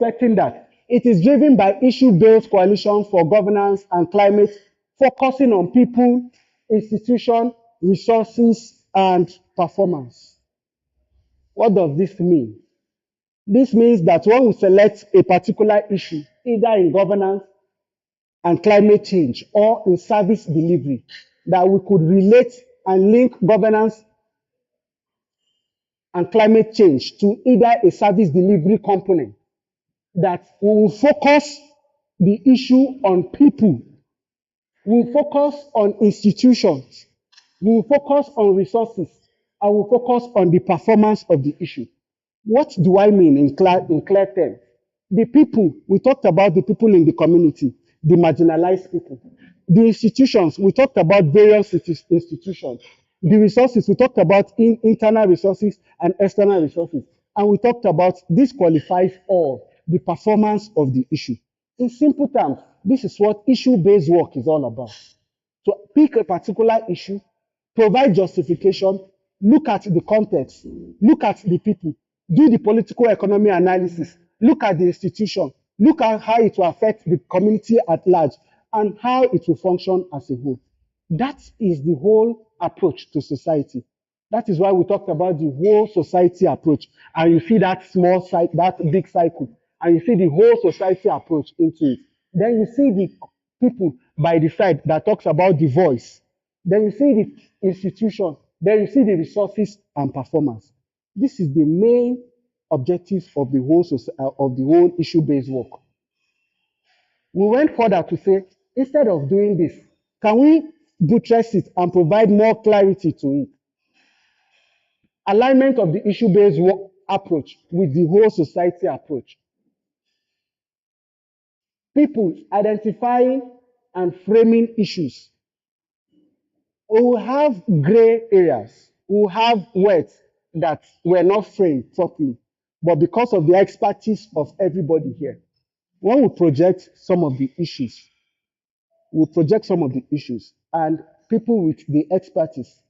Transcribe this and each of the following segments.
Expecting that it is driven by issue-based coalition for governance and climate, focusing on people, institution, resources, and performance. What does this mean? This means that when we select a particular issue, either in governance and climate change or in service delivery, that we could relate and link governance and climate change to either a service delivery component, that we will focus the issue on people, we will focus on institutions, we will focus on resources, and we will focus on the performance of the issue. What do I mean in clear terms? The people, we talked about the people in the community, the marginalized people. The institutions, we talked about various institutions. The resources, we talked about internal resources and external resources. And we talked about this qualifies all, the performance of the issue. In simple terms, this is what issue-based work is all about. So pick a particular issue, provide justification, look at the context, look at the people, do the political economy analysis, look at the institution, look at how it will affect the community at large, and how it will function as a whole. That is the whole approach to society. That is why we talked about the whole society approach. And you see that small cycle, that big cycle, and you see the whole society approach into it. Then you see the people by the side that talks about the voice. Then you see the institution. Then you see the resources and performance. This is the main objective of the whole issue-based work. We went further to say, instead of doing this, can we buttress it and provide more clarity to it? Alignment of the issue-based work approach with the whole society approach. People identifying and framing issues. We will have gray areas. We will have words that were not framed properly. But because of the expertise of everybody here, when we project some of the issues, and people with the expertise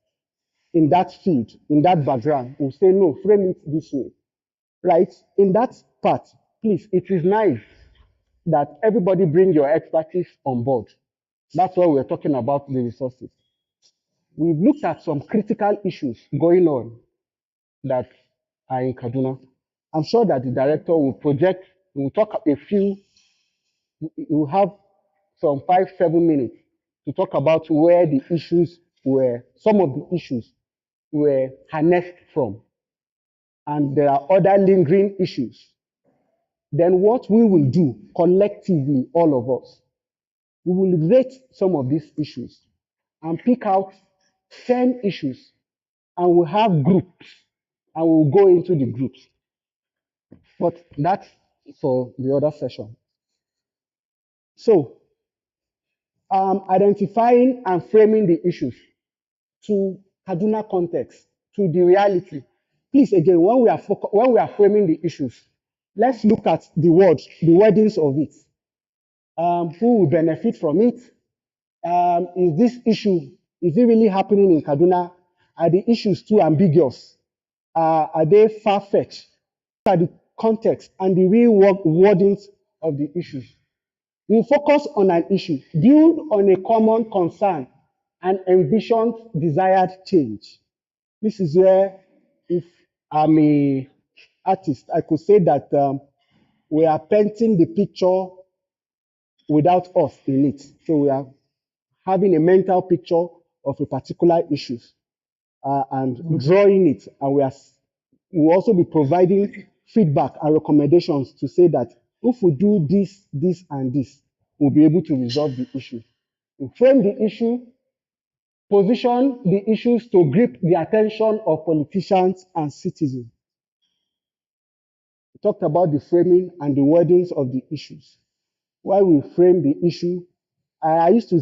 in that field, in that background, will say, no, frame it this way, right? In that part, please, it is nice that everybody bring your expertise on board. That's why we're talking about the resources. We've looked at some critical issues going on that are in Kaduna. I'm sure that the director will project, will talk a few, we'll have some 5-7 minutes to talk about where the issues were, some of the issues were harnessed from. And there are other lingering issues. Then what we will do collectively, all of us, we will rate some of these issues and pick out 10 issues, and we'll have groups, and we'll go into the groups. But that's for the other session. So, identifying and framing the issues to Kaduna context, to the reality. Please, again, when we are framing the issues, let's look at the words, the wordings of it. Who will benefit from it? Is this issue, is it really happening in Kaduna? Are the issues too ambiguous? Are they far-fetched? What are the context and the real wordings of the issues? We focus on an issue, build on a common concern, and envisioned desired change. This is where, if I'm an artist, I could say that we are painting the picture without us in it. So we are having a mental picture of a particular issue and drawing it, and we'll also be providing feedback and recommendations to say that if we do this, this, and this, we'll be able to resolve the issue. We frame the issue, position the issues to grip the attention of politicians and citizens. We talked about the framing and the wordings of the issues. While we frame the issue, I used to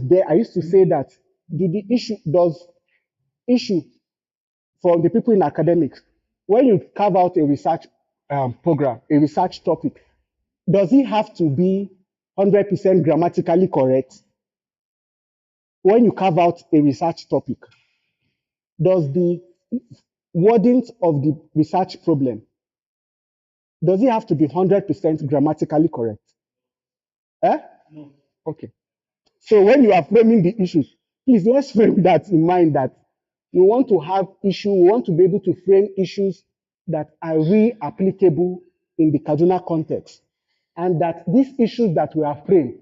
say that does issue for the people in academics, when you carve out a research program, a research topic, does it have to be 100% grammatically correct? When you carve out a research topic, does the wordings of the research problem Does it have to be 100% grammatically correct? Eh? Okay. So when you are framing the issues, please let's frame that in mind that we want to have issue, we want to be able to frame issues that are really applicable in the Kaduna context. And that these issues that we have framed,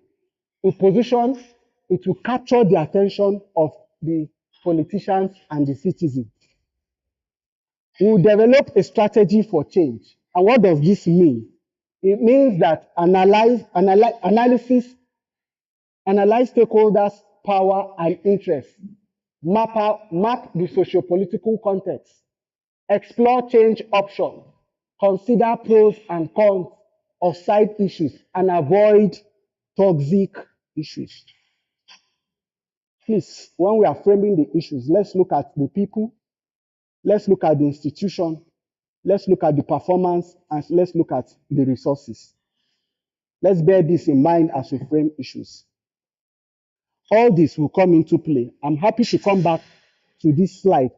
we position, it will capture the attention of the politicians and the citizens. We will develop a strategy for change. And what does this mean? It means that analyze stakeholders' power and interests, map the socio-political context, explore change options, consider pros and cons of side issues, and avoid toxic issues. Please, when we are framing the issues, let's look at the people, let's look at the institution, let's look at the performance, and let's look at the resources. Let's bear this in mind as we frame issues. All this will come into play. I'm happy to come back to this slide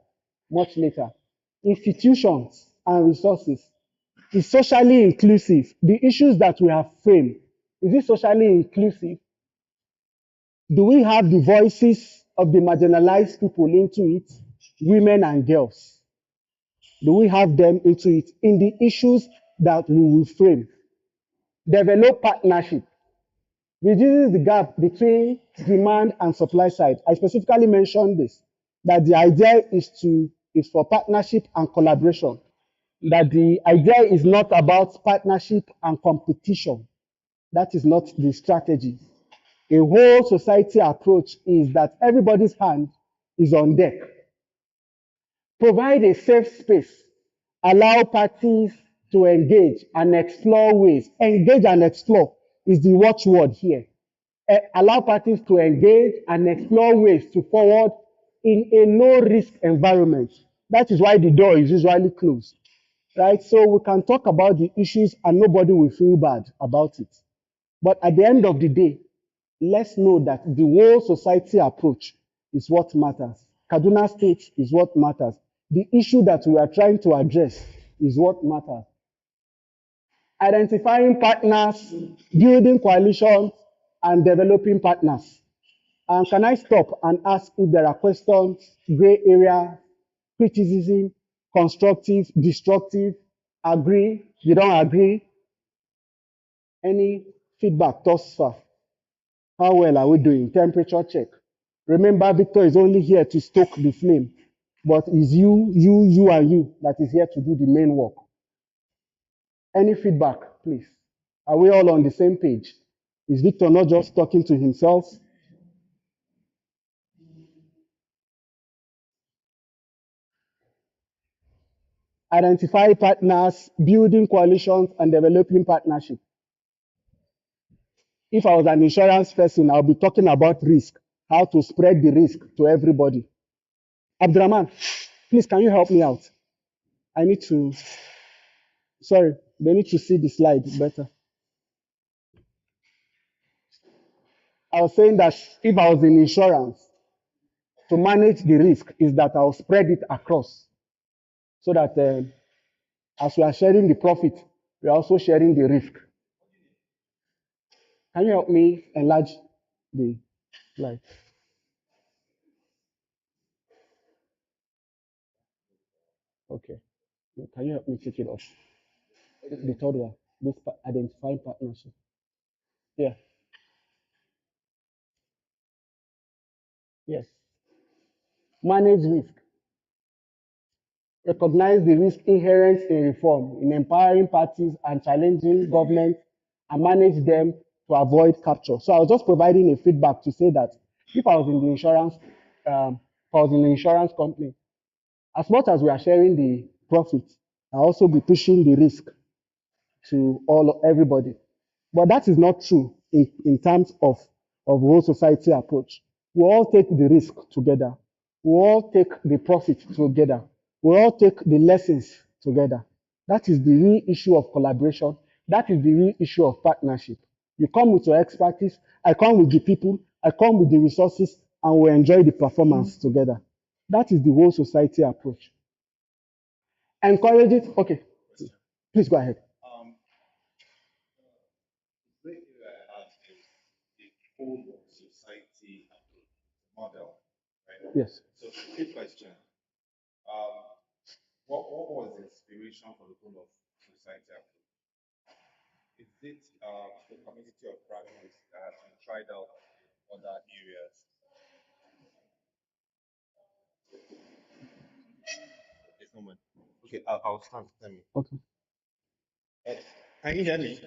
much later. Institutions and resources is socially inclusive. The issues that we have framed, is it socially inclusive? Do we have the voices of the marginalized people into it, women and girls? Do we have them into it in the issues that we will frame? Develop partnership. Reduces the gap between demand and supply side. I specifically mentioned this, that the idea is for partnership and collaboration. That the idea is not about partnership and competition. That is not the strategy. A whole society approach is that everybody's hand is on deck. Provide a safe space. Allow parties to engage and explore ways. Engage and explore is the watchword here. Allow parties to engage and explore ways to forward in a low-risk environment. That is why the door is usually closed, right? So we can talk about the issues and nobody will feel bad about it. But at the end of the day, let's know that the whole society approach is what matters. Kaduna State is what matters. The issue that we are trying to address is what matters. Identifying partners, building coalitions, and developing partners. And can I stop and ask if there are questions, gray area, criticism, constructive, destructive, agree, you don't agree? Any feedback thus far? How well are we doing? Temperature check. Remember, Victor is only here to stoke the flame, but it's you, and you that is here to do the main work. Any feedback, please? Are we all on the same page? Is Victor not just talking to himself? Identify partners, building coalitions, and developing partnership. If I was an insurance person, I'll be talking about risk, how to spread the risk to everybody. Abdurrahman, please, can you help me out? I need to, sorry, they need to see the slide better. I was saying that if I was in insurance, to manage the risk is that I'll spread it across so that as we are sharing the profit, we are also sharing the risk. Can you help me enlarge the slide? Okay. Can you help me take it off? The third one, this identifying partnership. Yeah. Yes. Manage risk. Recognize the risk inherent in reform, in empowering parties and challenging government and manage them to avoid capture. So I was just providing a feedback to say that if I was in the insurance, if I was in the insurance company, as much as we are sharing the profit, I also be pushing the risk to everybody. But that is not true in terms of whole society approach. We all take the risk together. We all take the profit together. We all take the lessons together. That is the real issue of collaboration. That is the real issue of partnership. You come with your expertise, I come with the people, I come with the resources, and we enjoy the performance together. That is the whole society approach. Encourage it. Okay, please go ahead. whole of society model, right? Yes. So, quick question. Um, what was the inspiration for the whole of society approach? Is it the community of practice that has been tried out in other areas? It's no man. Okay, I'll stand. Tell me. Okay. Can you hear me?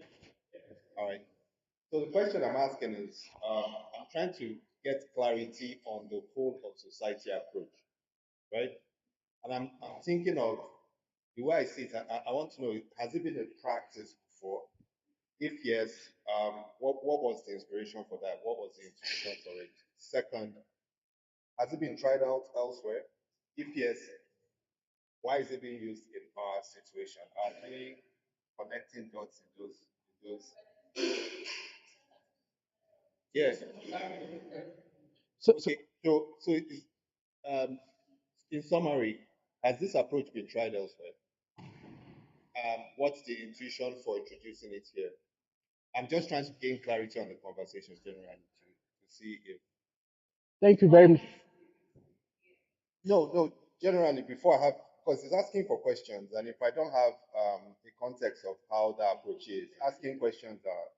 All right. So the question I'm asking is, I'm trying to get clarity on the whole of society approach, right? And I'm thinking of the way I see it. I want to know, has it been a practice before? If yes, what was the inspiration for that? What was the intuition for it? Second, has it been tried out elsewhere? If yes, why is it being used in our situation? Are we connecting dots in those? Yes. So, Okay. So it is, um, in summary, has this approach been tried elsewhere? What's the intuition for introducing it here? I'm just trying to gain clarity on the conversations generally to see if. thank you very much. No, generally, before I have, because it's asking for questions, and if I don't have the context of how the approach is, asking questions are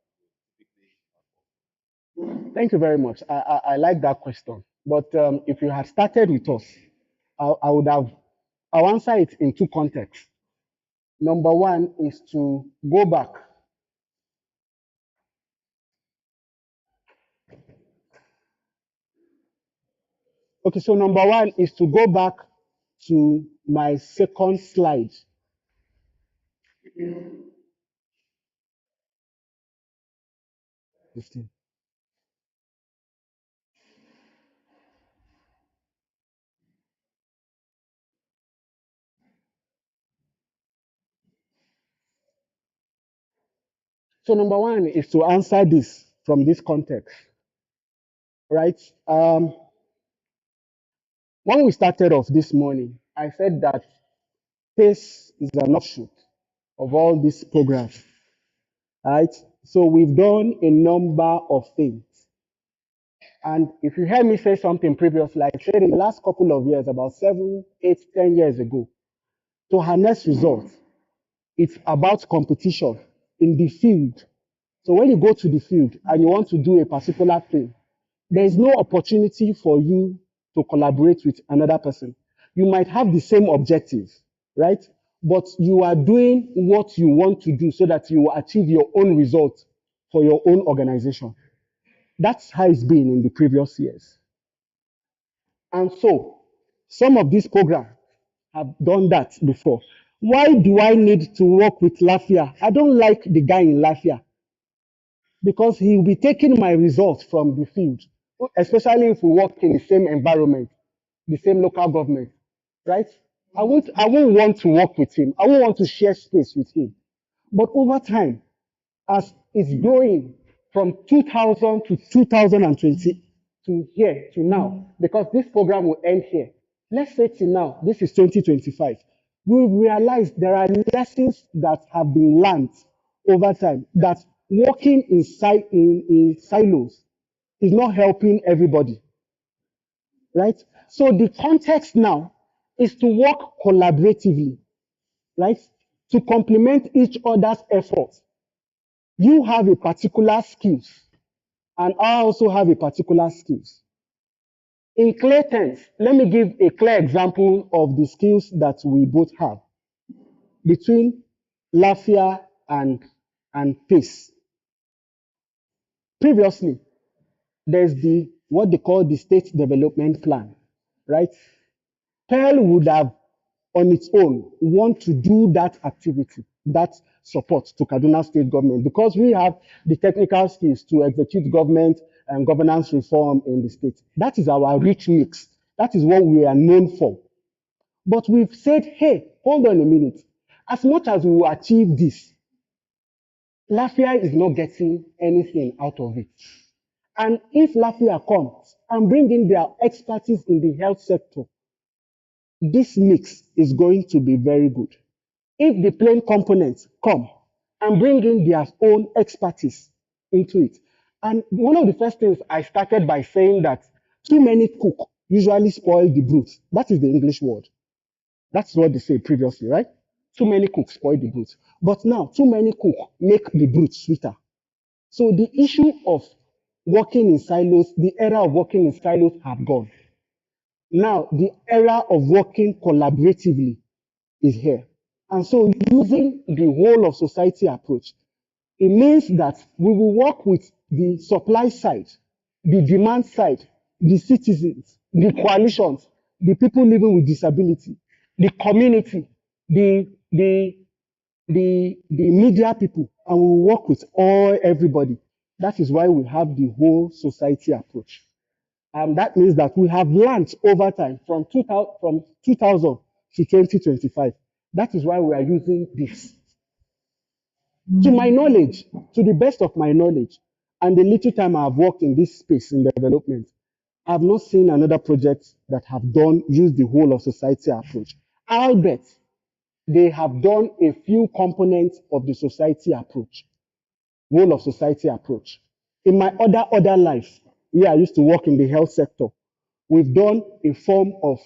typically. Thank you very much. I like that question. But if you had started with us, I would have, I'll answer it in two contexts. Number one is to go back. Okay, so number one is to go back to my second slide. 15. So number one is to answer this from this context, right? When we started off this morning, I said that PACE is an offshoot of all these programs, right? So we've done a number of things. And if you heard me say something previously, I said in the last couple of years, about 7, 8, 10 years ago, to harness results, it's about competition in the field. So when you go to the field and you want to do a particular thing, there is no opportunity for you to collaborate with another person. You might have the same objective, right? But you are doing what you want to do so that you will achieve your own result for your own organization. That's how it's been in the previous years. And so some of these programs have done that before. Why do I need to work with Lafia? I don't like the guy in Lafia because he will be taking my results from the field, especially if we work in the same environment, the same local government, right? I won't want to work with him. I won't want to share space with him. But over time, as it's growing from 2000 to 2020 to here to now, because this program will end here. Let's say till now, this is 2025. We've realized there are lessons that have been learned over time that working in silos is not helping everybody, right? So the context now is to work collaboratively, right? To complement each other's efforts. You have a particular skills, and I also have a particular skills. In clear terms, let me give a clear example of the skills that we both have between Lafia and PACE. Previously, there's the what they call the state development plan, right? Pearl would have on its own want to do that activity, that support to Kaduna State government, because we have the technical skills to execute government and governance reform in the state. That is our rich mix. That is what we are known for. But we've said, hey, hold on a minute. As much as we will achieve this, Lafia is not getting anything out of it. And if Lafia comes and bring in their expertise in the health sector, this mix is going to be very good. If the plain components come and bring in their own expertise into it, And one of the first things I started by saying that too many cook usually spoil the broth. That is the English word. That's what they say previously, right? Too many cooks spoil the broth. But now, too many cook make the broth sweeter. So the issue of working in silos, the era of working in silos have gone. Now, the era of working collaboratively is here. And so using the whole of society approach, it means that we will work with the supply side, the demand side, the citizens, the coalitions, the people living with disability, the community, the, the, the media people, and we will work with everybody. That is why we have the whole society approach. And that means that we have learned over time from 2000 to 2025. That is why we are using this. To my knowledge, to the best of my knowledge, and the little time I have worked in this space in development, I have not seen another project that have used the whole of society approach. Albeit, they have done a few components of the society approach, whole of society approach. In my other life, where I used to work in the health sector, we've done a form of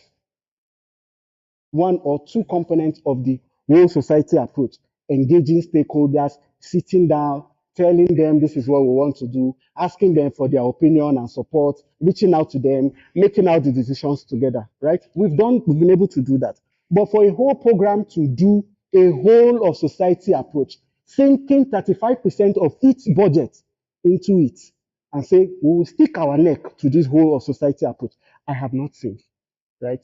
one or two components of the whole society approach, engaging stakeholders, sitting down, telling them this is what we want to do, asking them for their opinion and support, reaching out to them, making out the decisions together, right? We've been able to do that. But for a whole program to do a whole of society approach, sinking 35% of its budget into it and say, we will stick our neck to this whole of society approach, I have not seen, right?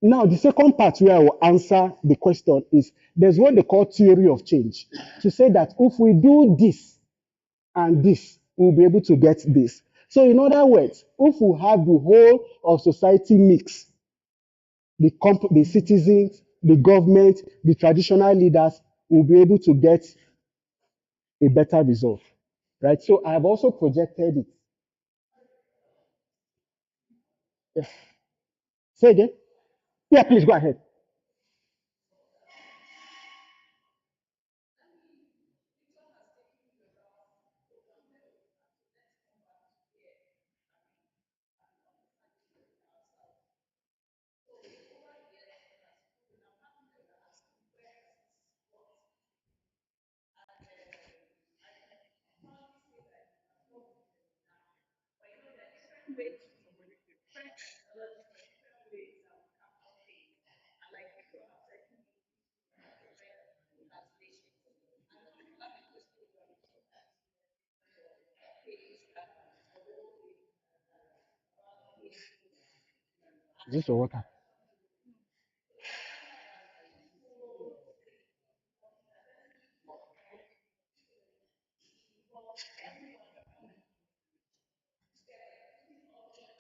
Now, the second part where I will answer the question is there's what they call theory of change. To say that if we do this and this, we'll be able to get this. So, in other words, if we have the whole of society mix, the citizens, the government, the traditional leaders, will be able to get a better result, right? So, I have also projected it. Yes. Say again? Yeah, please go ahead. Is this your water?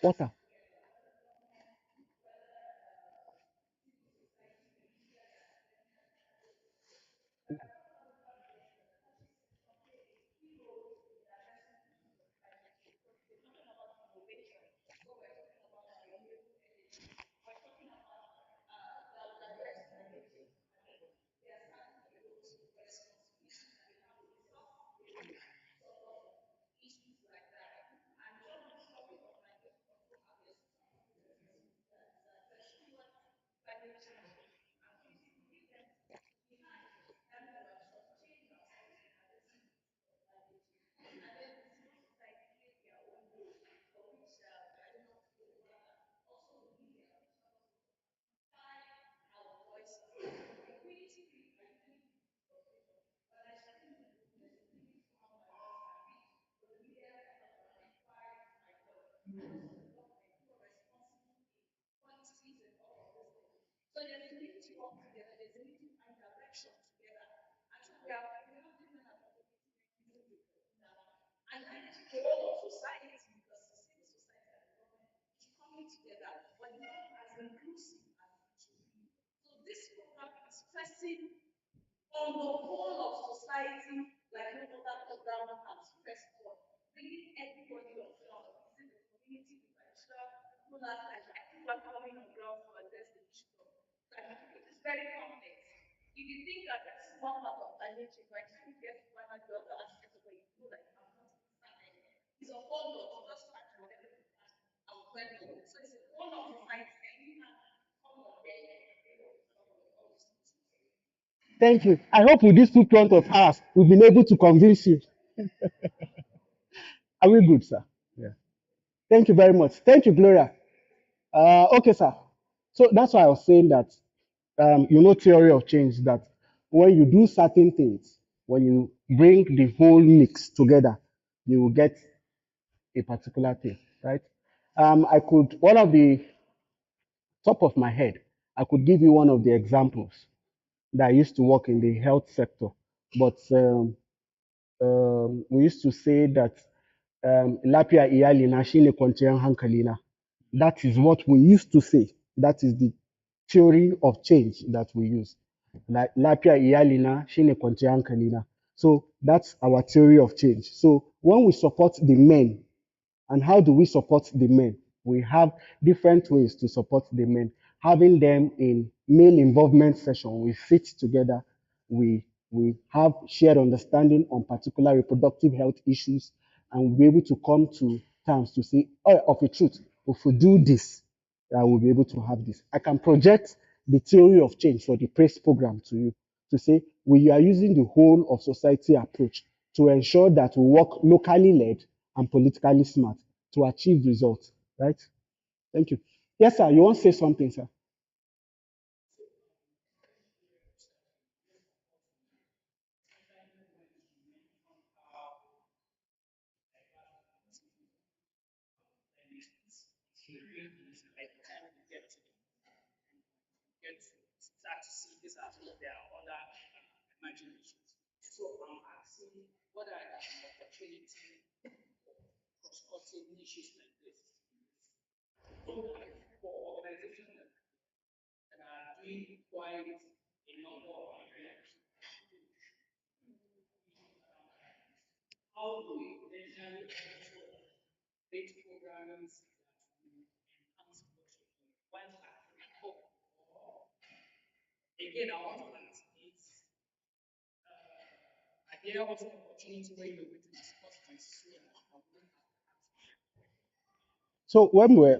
Water. Thank you. I hope with these 2 front of hours, we've been able to convince you. Are we good, sir? Yeah. Thank you very much. Thank you, Gloria. Okay, sir. So that's why I was saying that, theory of change, that when you do certain things, when you bring the whole mix together, you will get a particular thing, right? One of the top of my head, I could give you one of the examples that I used to work in the health sector, but we used to say that lafiya iyalina shine kwanciyar hankalina. That is what we used to say. That is the theory of change that we use. Lafiya iyalina shine kwanciyar hankalina. So that's our theory of change. So when we support the men, and how do we support the men? We have different ways to support the men. Having them in male involvement session, we sit together, we have shared understanding on particular reproductive health issues, and we'll be able to come to terms to say, oh, of a truth, if we do this, we'll be able to have this. I can project the theory of change for the PRACE program to you to say we are using the whole of society approach to ensure that we work locally led and politically smart to achieve results, right? Thank you. Yes, sir. You want to say something, sir? So when we're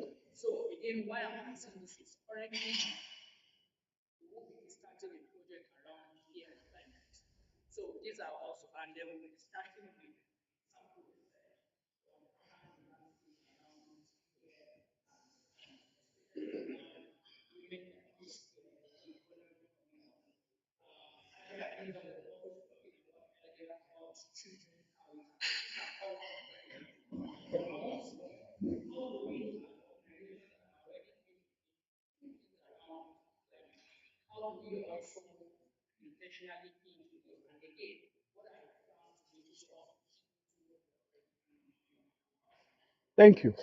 Thank you.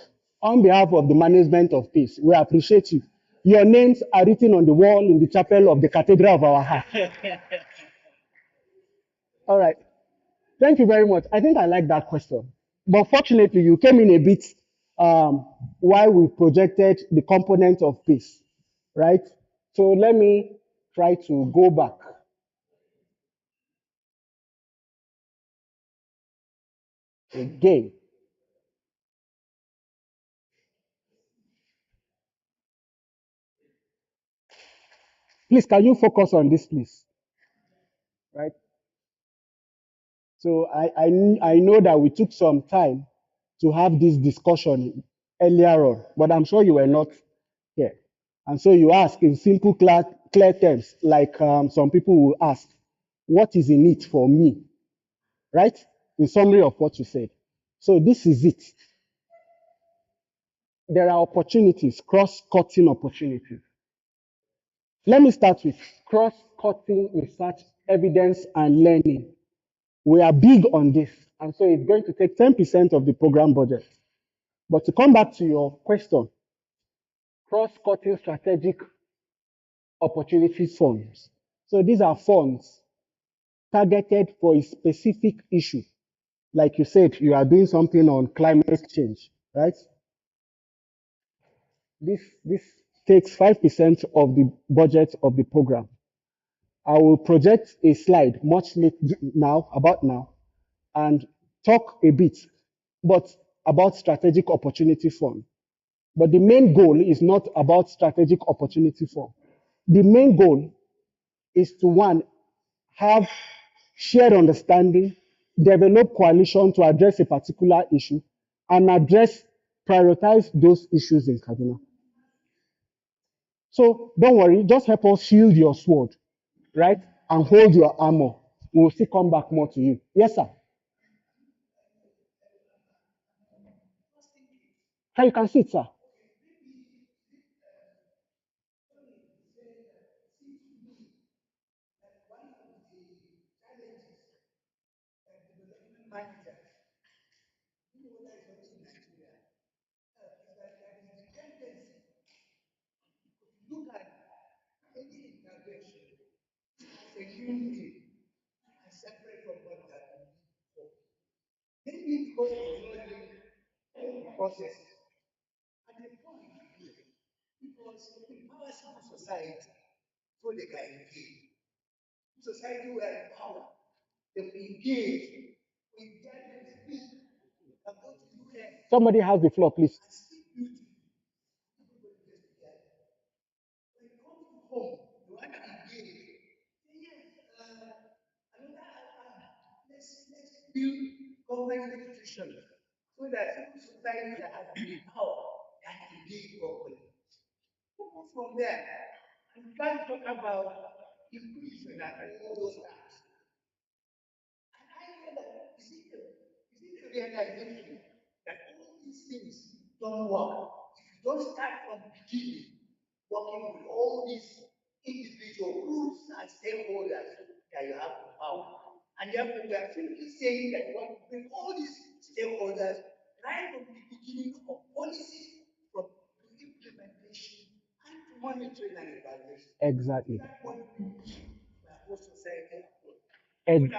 On behalf of the management of Peace, we appreciate you. Your names are written on the wall in the chapel of the Cathedral of our heart. All right. Thank you very much. I think I like that question. But fortunately, you came in a bit um, while we projected the component of peace, right? So let me try to go back again. Please, can you focus on this, please? Right? So I know that we took some time to have this discussion earlier on, but I'm sure you were not here. And so you ask in simple, clear terms, like some people will ask, what is in it for me? Right? In summary of what you said. So this is it. There are opportunities, cross-cutting opportunities. Let me start with cross-cutting research, evidence, and learning. We are big on this, and so it's going to take 10% of the program budget. But to come back to your question, cross-cutting strategic opportunity funds. So these are funds targeted for a specific issue. Like you said, you are doing something on climate change, right? This takes 5% of the budget of the program. I will project a slide much late now, about now, and talk a bit. But about strategic opportunity fund. But the main goal is not about strategic opportunity fund. The main goal is to, one, have shared understanding, develop coalition to address a particular issue, and prioritize those issues in Kaduna. So don't worry, just help us shield your sword, right? And hold your armor. We will still come back more to you. Yes, sir. How you can sit, sir? Somebody has the floor, please. Exactly. And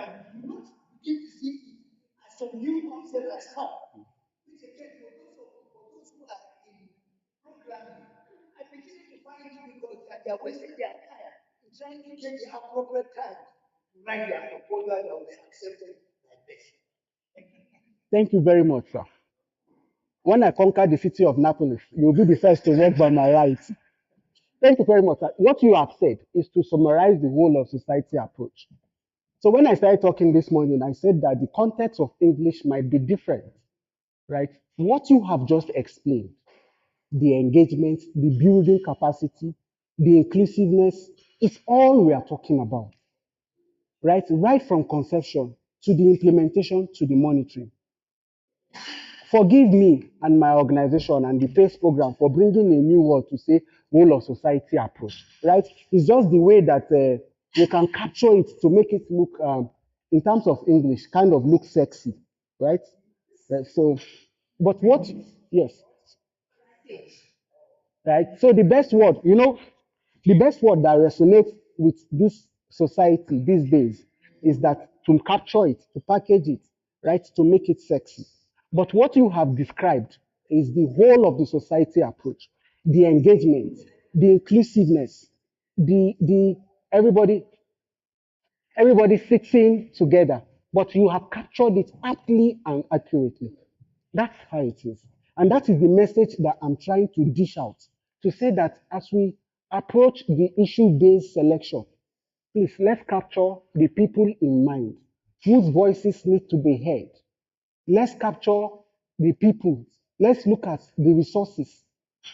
thank you very much, sir. When I conquer the city of Naples, you'll be the first to walk by my right. Thank you very much, sir. What you have said is to summarize the whole of society approach. So when I started talking this morning, I said that the context of English might be different, right? What you have just explained, the engagement, the building capacity, the inclusiveness, it's all we are talking about, right? Right from conception to the implementation to the monitoring. Forgive me and my organization and the PACE program for bringing a new word to say whole of society approach, right? It's just the way that we can capture it to make it look, in terms of English, kind of look sexy, right? So, but what, yes, right? So the best word, the best word that resonates with this society these days is that to capture it, to package it, right, to make it sexy. But what you have described is the whole of the society approach, the engagement, the inclusiveness, the everybody sitting together. But you have captured it aptly and accurately. That's how it is. And that is the message that I'm trying to dish out to say that as we approach the issue based selection, please let's capture the people in mind whose voices need to be heard. Let's capture the people. Let's look at the resources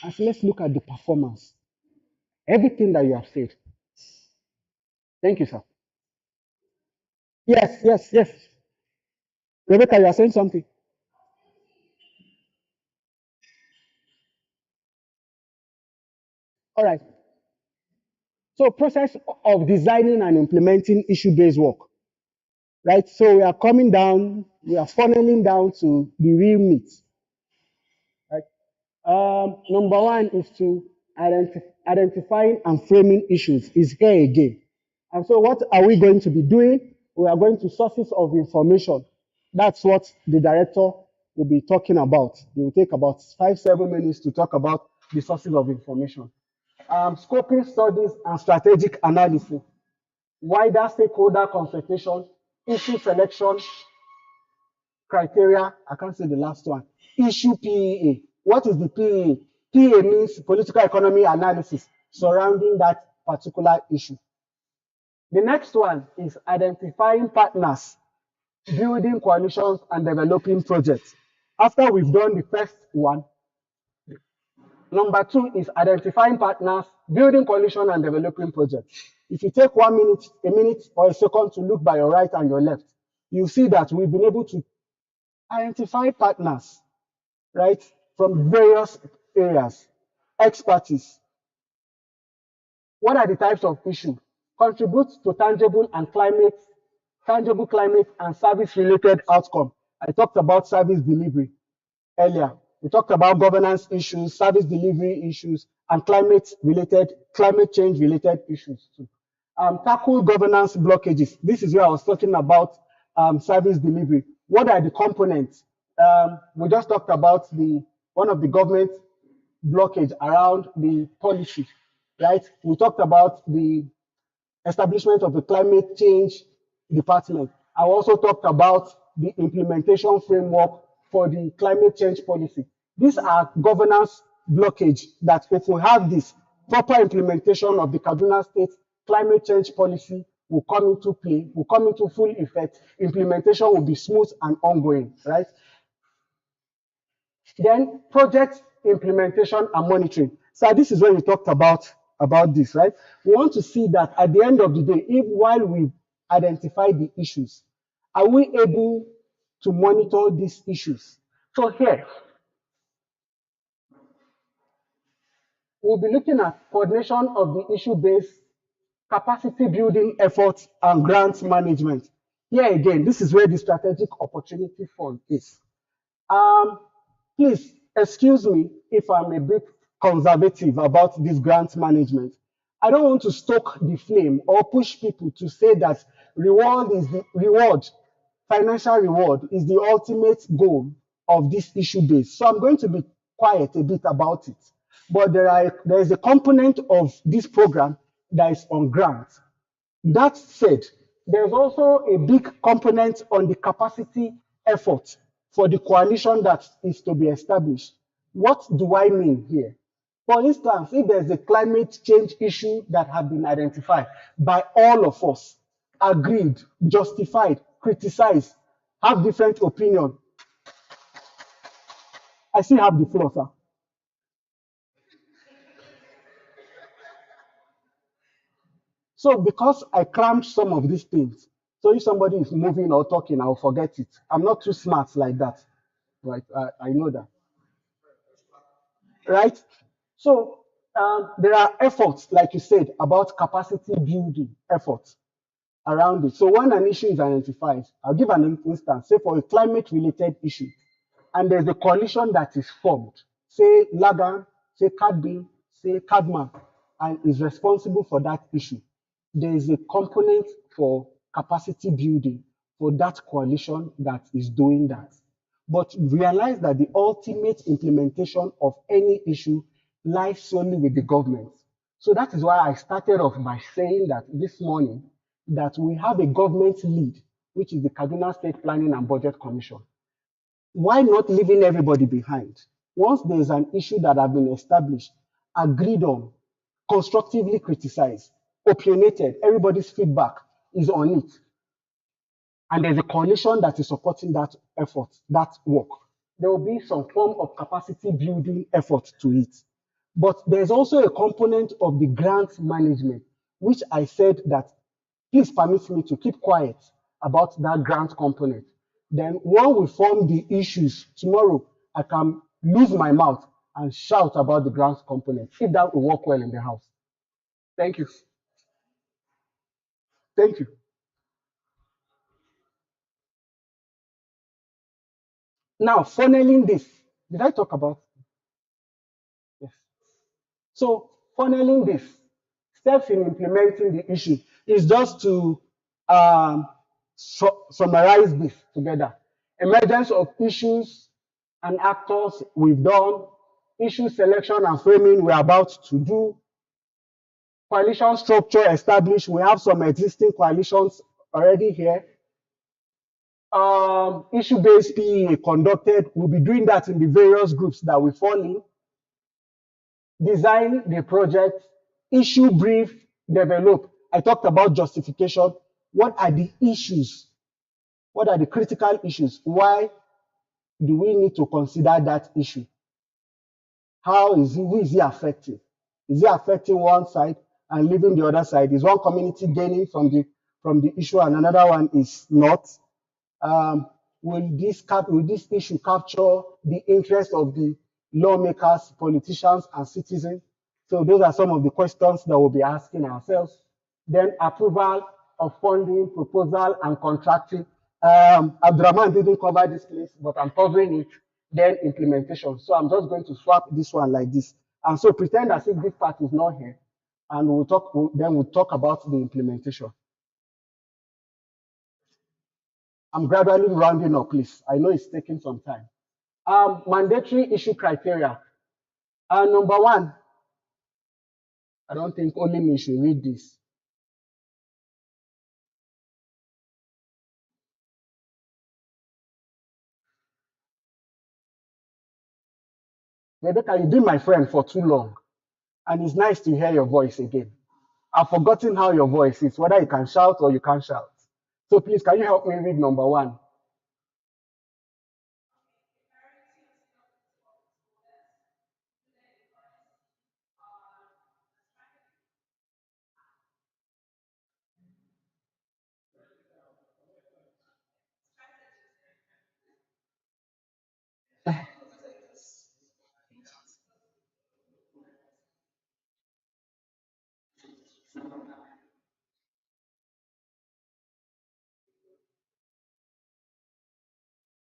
and let's look at the performance. Everything that you have said. Thank you, sir. Yes, yes, yes. Rebecca, you are saying something. All right. So process of designing and implementing issue-based work, right? So we are coming down, we are funneling down to the real meat, right? Number one is to identifying and framing issues is here again. And so what are we going to be doing? We are going to sources of information. That's what the director will be talking about. It will take about 5-7 minutes to talk about the sources of information. Scoping studies and strategic analysis, wider stakeholder consultation, issue selection, criteria, I can't say the last one, issue PEA. What is the PEA? PEA means political economy analysis surrounding that particular issue. The next one is identifying partners, building coalitions, and developing projects. After we've done the first one, number two is identifying partners, building coalition, and developing projects. If you take 1 minute, a minute, or a second to look by your right and your left, you see that we've been able to identify partners, right, from various areas, expertise. What are the types of issues? Contribute to tangible climate and service-related outcome. I talked about service delivery earlier. We talked about governance issues, service delivery issues, and climate change related issues too. Tackle governance blockages. This is where I was talking about service delivery. What are the components? We just talked about one of the government blockage around the policy, right? We talked about the establishment of the climate change department. I also talked about the implementation framework for the climate change policy. These are governance blockage that if we have this proper implementation of the Kaduna State climate change policy will come into play, will come into full effect, implementation will be smooth and ongoing, right? Then project implementation and monitoring. So this is when we talked about this, right? We want to see that at the end of the day, if while we identify the issues, are we able to monitor these issues? So here, we'll be looking at coordination of the issue-based capacity building efforts and grant management. Here again, this is where the strategic opportunity fund is. Please excuse me if I'm a bit conservative about this grant management. I don't want to stoke the flame or push people to say that financial reward is the ultimate goal of this issue base. So I'm going to be quiet a bit about it. But there is a component of this program that is on grants. That said, there's also a big component on the capacity effort for the coalition that is to be established. What do I mean here? For instance, if there's a climate change issue that has been identified by all of us, agreed, justified, criticized, have different opinion. I still have the floor, sir. So because I crammed some of these things, so if somebody is moving or talking, I'll forget it. I'm not too smart like that, right? I know that, right? So there are efforts, like you said, about capacity building efforts around it. So when an issue is identified, I'll give an instance, say for a climate-related issue, and there's a coalition that is formed, say Lagan, say Cadby, say Cadman, and is responsible for that issue. There is a component for capacity building for that coalition that is doing that. But realize that the ultimate implementation of any issue lies solely with the government. So that is why I started off by saying that this morning that we have a government lead, which is the Kaduna State Planning and Budget Commission. Why not leaving everybody behind? Once there's an issue that has been established, agreed on, constructively criticized, opinionated, everybody's feedback is on it. And there's a coalition that is supporting that effort, that work. There will be some form of capacity building effort to it. But there's also a component of the grant management, which I said that please permit me to keep quiet about that grant component. Then when we form the issues tomorrow, I can lose my mouth and shout about the grant component, if that will work well in the house. Thank you. Thank you. Now, funneling this, did I talk about? Yes. So, funneling this, steps in implementing the issue is just to summarize this together. Emergence of issues and actors we've done, issue selection and framing we're about to do, coalition structure established, we have some existing coalitions already here. Issue-based PEA conducted. We'll be doing that in the various groups that we fall in. Design the project, issue brief, develop. I talked about justification. What are the issues? What are the critical issues? Why do we need to consider that issue? Who is it affecting? Is it affecting one side and leaving the other side? Is one community gaining from the issue and another one is not? Will this issue capture the interest of the lawmakers, politicians, and citizens? So those are some of the questions that we'll be asking ourselves. Then approval of funding, proposal, and contracting. Abdurrahman didn't cover this place, but I'm covering it. Then implementation. So I'm just going to swap this one like this. And so pretend as if this part is not here. And then we'll talk about the implementation. I'm gradually rounding up, please. I know it's taking some time. Mandatory issue criteria. Number one, I don't think only me should read this. Rebecca, you've been my friend for too long, and it's nice to hear your voice again. I've forgotten how your voice is, whether you can shout or you can't shout. So please, can you help me read number one?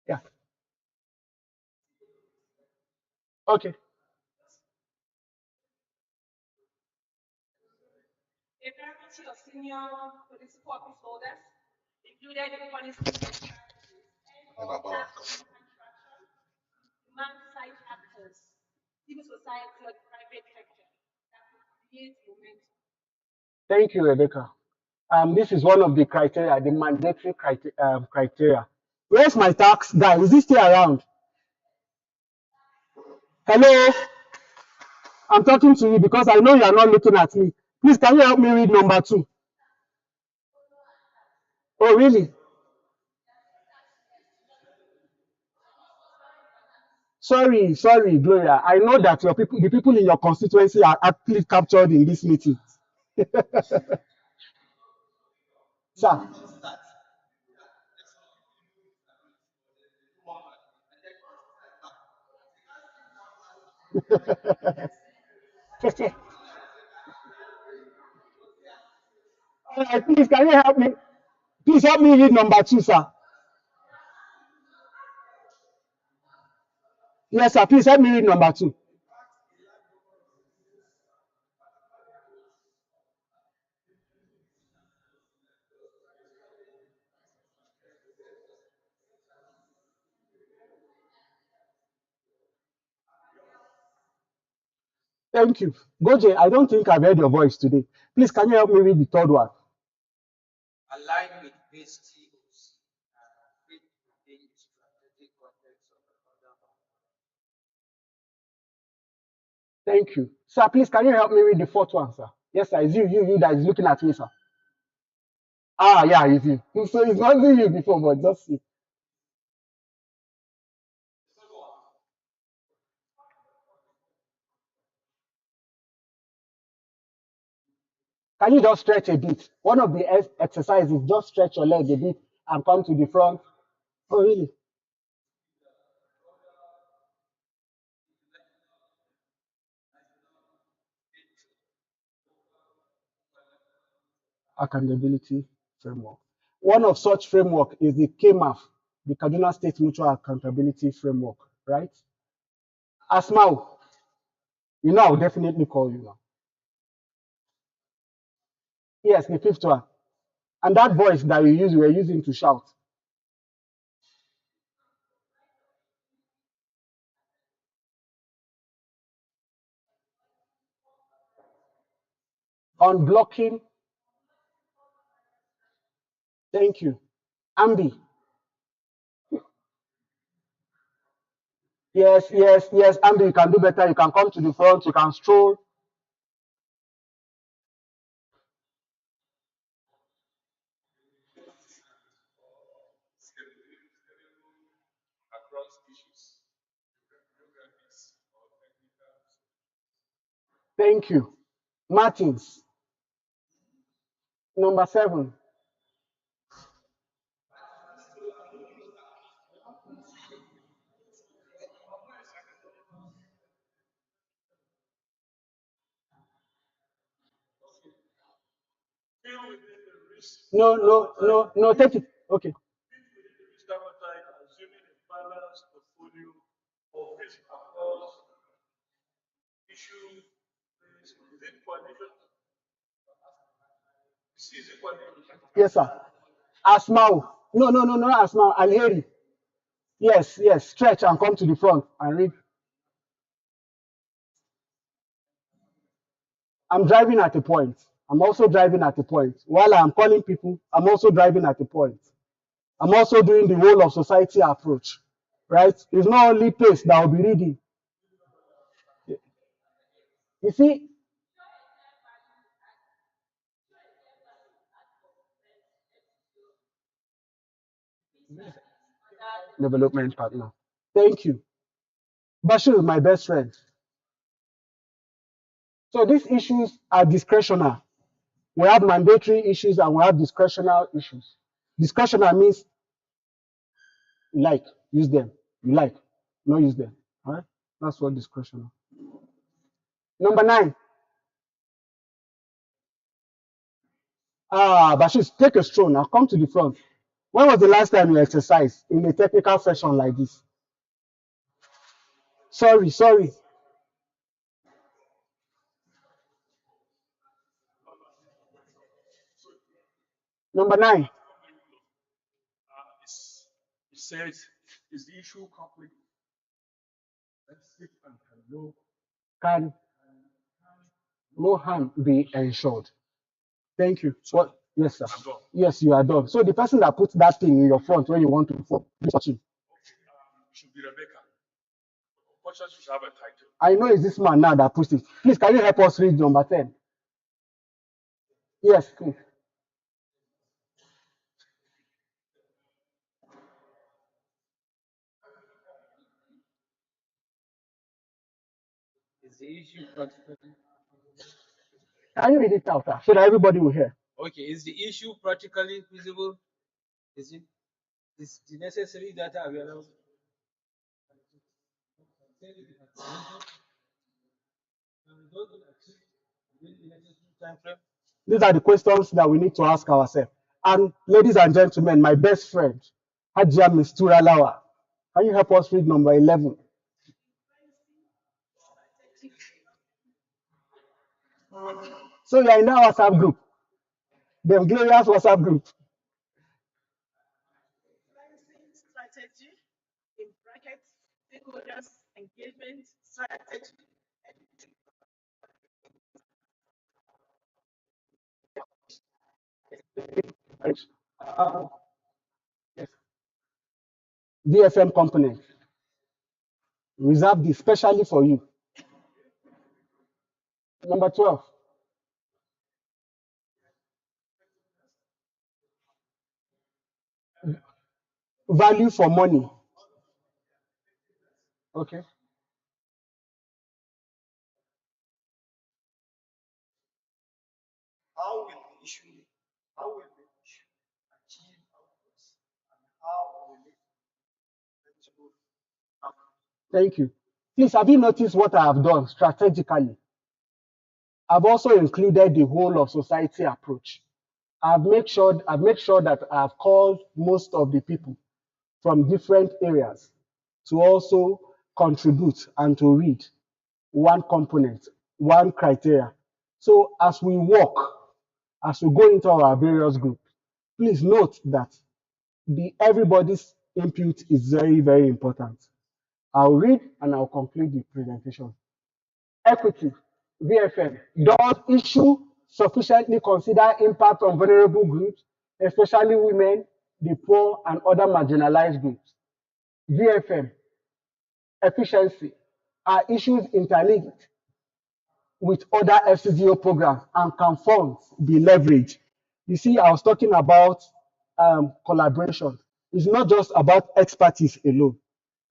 Yeah. Okay. Thank you, Rebecca. This is one of the criteria, the mandatory criteria. Where's my tax guy? Is he still around? Hello? I'm talking to you because I know you are not looking at me. Please, can you help me read number two? Oh, really? Sorry, Gloria. I know that your people, the people in your constituency are actually captured in this meeting. Sir. All right, please, can you help me? Please help me read number two, sir. Yes, sir. Please help me read number two. Thank you. Goje, I don't think I've heard your voice today. Please, can you help me read the third one? Thank you. Sir, please, can you help me read the fourth one, sir? Yes, sir. It's you that is looking at me, sir. Ah, yeah, it's you. So it's not you before, but just you. Can you just stretch a bit? One of the exercises, just stretch your leg a bit and come to the front. Oh, really? Accountability framework. One of such framework is the KMAF, the Kaduna State Mutual Accountability Framework, right? Asmao, you know I'll definitely call you now. Yes, the fifth one. And that voice that you were using to shout. Unblocking. Thank you. Ambi. Yes, yes, yes. Andy, you can do better. You can come to the front. You can stroll. Thank you. Martins, number 7. No, no, no, no. Take it. Okay. Yes, sir. Asmao. No, no, no, no, Asmao. Alheri. Yes, yes. Stretch and come to the front and read. I'm driving at a point. I'm also driving at a point. While I'm calling people, I'm also driving at a point. I'm also doing the whole of society approach, right? It's not only pace that I'll be reading. You see, development partner. Thank you. Bashir is my best friend. So these issues are discretional. We have mandatory issues and we have discretional issues. Discretional means you like, use them. You like, not use them. All right? That's what discretional. Number 9. Bashir, take a stroll now. Come to the front. When was the last time you exercised in a technical session like this? Sorry, sorry. Number 9. Can no harm be ensured? Thank you. What? Yes, sir. Yes, you are done. So the person that puts that thing in your front when you want to fall, please touch him. I know it's this man now that puts it. Please, can you help us read number 10? Yes, please. Can you read it out, sir, so that everybody will hear? These are the questions that we need to ask ourselves. And ladies and gentlemen, my best friend, Hajia Mistura Lawa, can you help us read number 11? So you are in our WhatsApp group, the glorious WhatsApp group. Uh, yes. DFM component. Reserve this specially for you. Number 12. Value for money. Okay. Thank you. Please, have you noticed what I have done strategically? I've also included the whole of society approach. I've made sure that I've called most of the people from different areas to also contribute and to read one component, one criteria. So as we walk, as we go into our various groups, please note that everybody's input is very, very important. I'll read and I'll conclude the presentation. Equity, VFM, does issue sufficiently consider impact on vulnerable groups, especially women, the poor, and other marginalized groups? VFM, efficiency are issues interlinked with other FCDO programs and can funds be leveraged? You see, I was talking about collaboration. It's not just about expertise alone,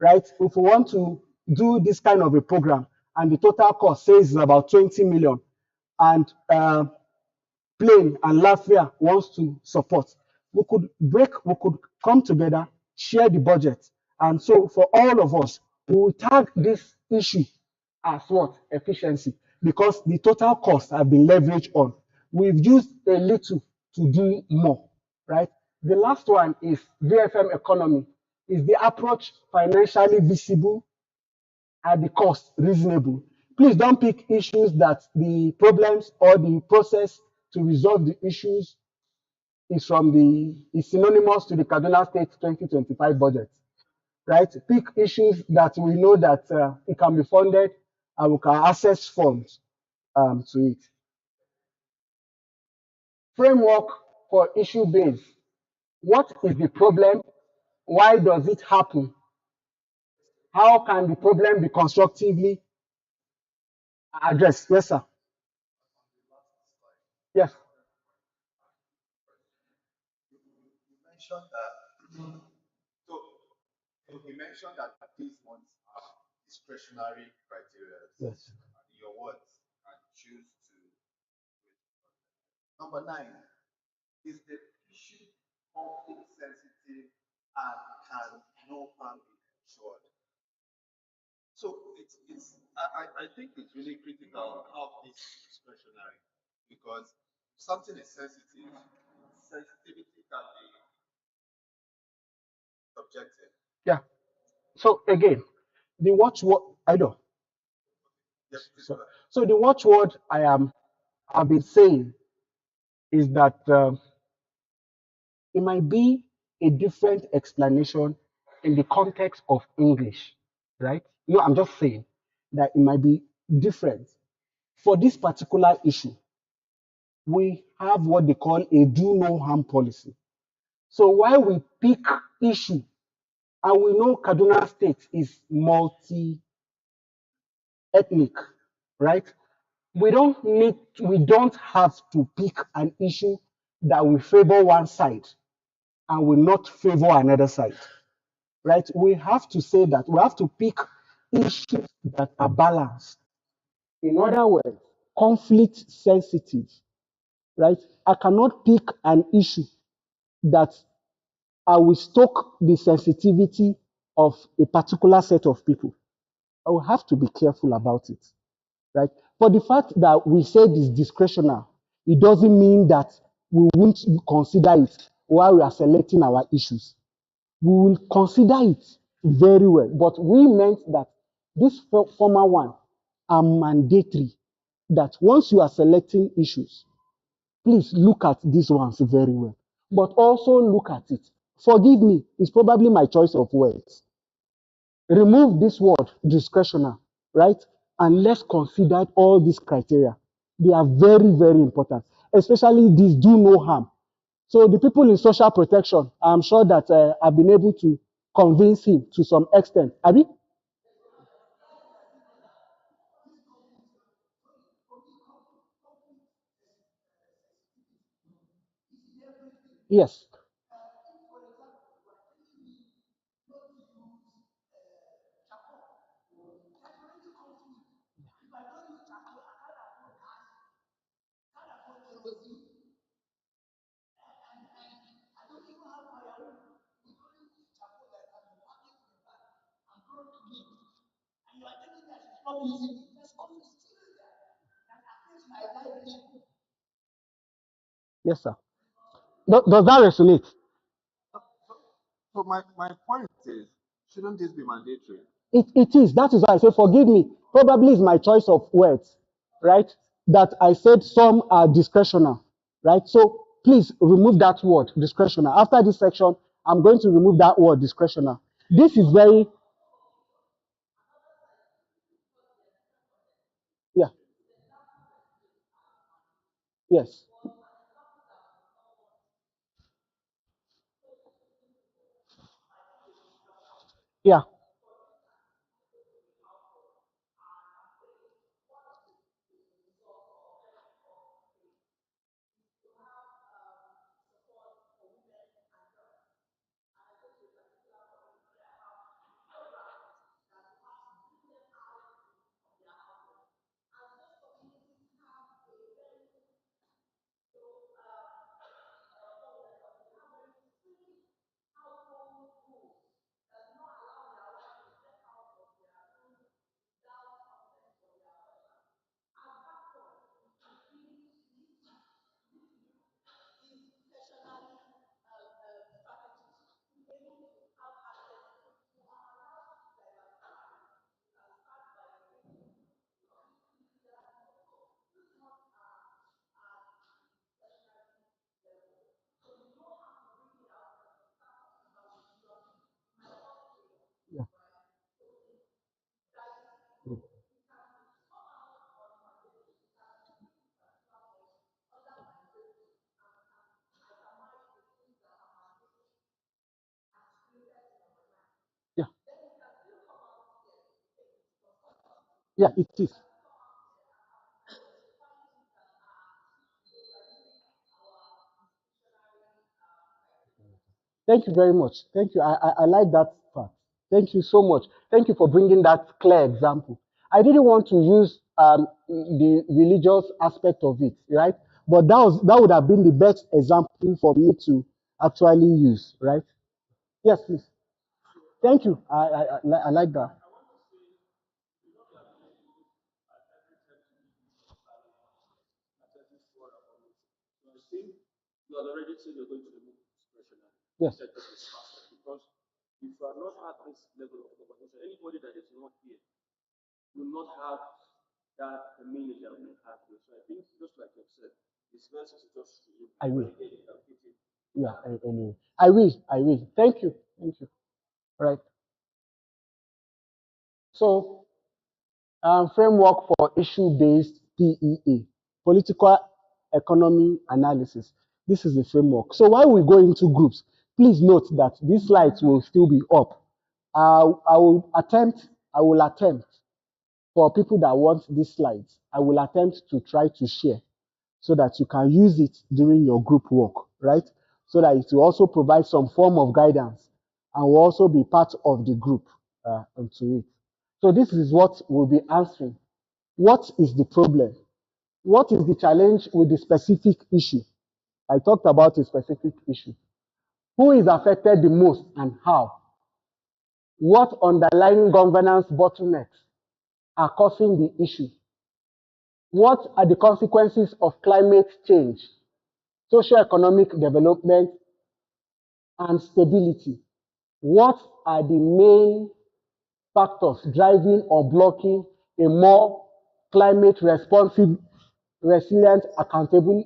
right? If we want to do this kind of a program and the total cost says is about 20 million and Plain and Latvia wants to support, we could come together, share the budget. And so for all of us, we will tag this issue as what? Efficiency. Because the total costs have been leveraged on. We've used a little to do more, right? The last one is VFM economy. Is the approach financially visible? Are the costs reasonable? Please don't pick issues that the problems or the process to resolve the issues is synonymous to the Kaduna State 2025 budget, right? Pick issues that we know that it can be funded and we can access funds to it. Framework for issue based. What is the problem? Why does it happen? How can the problem be constructively addressed? Yes, sir. Yes. You mentioned that. So, you mentioned that these ones are discretionary criteria. Yes. In your words, and choose to. Number 9, is the issue conflict sensitive and can no harm be ensured? So I think it's really critical how this is discretionary, because something is sensitive. Sensitivity can be subjective. Yeah. So again, the watchword, I know. Yes, So the watchword I've been saying is that it might be a different explanation in the context of English, right? No, I'm just saying that it might be different. For this particular issue, we have what they call a do no harm policy. So while we pick issue, and we know Kaduna State is multi-ethnic, right? We don't have to pick an issue that will favor one side and will not favor another side, right? We have to say that we have to pick issues that are balanced. In other words, conflict sensitive, right? I cannot pick an issue that I will stoke the sensitivity of a particular set of people. I will have to be careful about it, right? For the fact that we said it's discretionary, it doesn't mean that we won't consider it while we are selecting our issues. We will consider it very well, but we meant that this former one are mandatory, that once you are selecting issues, please look at these ones very well, but also look at it. Forgive me, it's probably my choice of words. Remove this word discretionary, right? And let's consider all these criteria. They are very, very important, especially these do no harm. So the people in social protection, I'm sure that I've been able to convince him to some extent. Abi? Yes. Yes, sir. Does that resonate? So my point is, shouldn't this be mandatory? It is. That is why I say, forgive me. Probably is my choice of words, right? That I said some are discretional, right? So please remove that word discretional. After this section, I'm going to remove that word discretional. This is very, yeah, yes, yeah. Yeah, yeah, it is. Thank you very much. Thank you. I like that part. Thank you so much. Thank you for bringing that clear example. I didn't want to use the religious aspect of it, right? But that would have been the best example for me to actually use, right? Yes, please. Thank you. I like that. Yes. I will. Yeah, anyway. I will. I will. Thank you. Thank you. Right. So, framework for issue-based PEA, political economy analysis. This is the framework. So while we go into groups, please note that these slides will still be up. I will attempt for people that want these slides, I will attempt to try to share so that you can use it during your group work, right? So that it will also provide some form of guidance and will also be part of the group onto it. So this is what we'll be answering. What is the problem? What is the challenge with the specific issue? I talked about a specific issue. Who is affected the most and how? What underlying governance bottlenecks are causing the issue? What are the consequences of climate change, socio-economic development, and stability? What are the main factors driving or blocking a more climate responsive, resilient, accountable,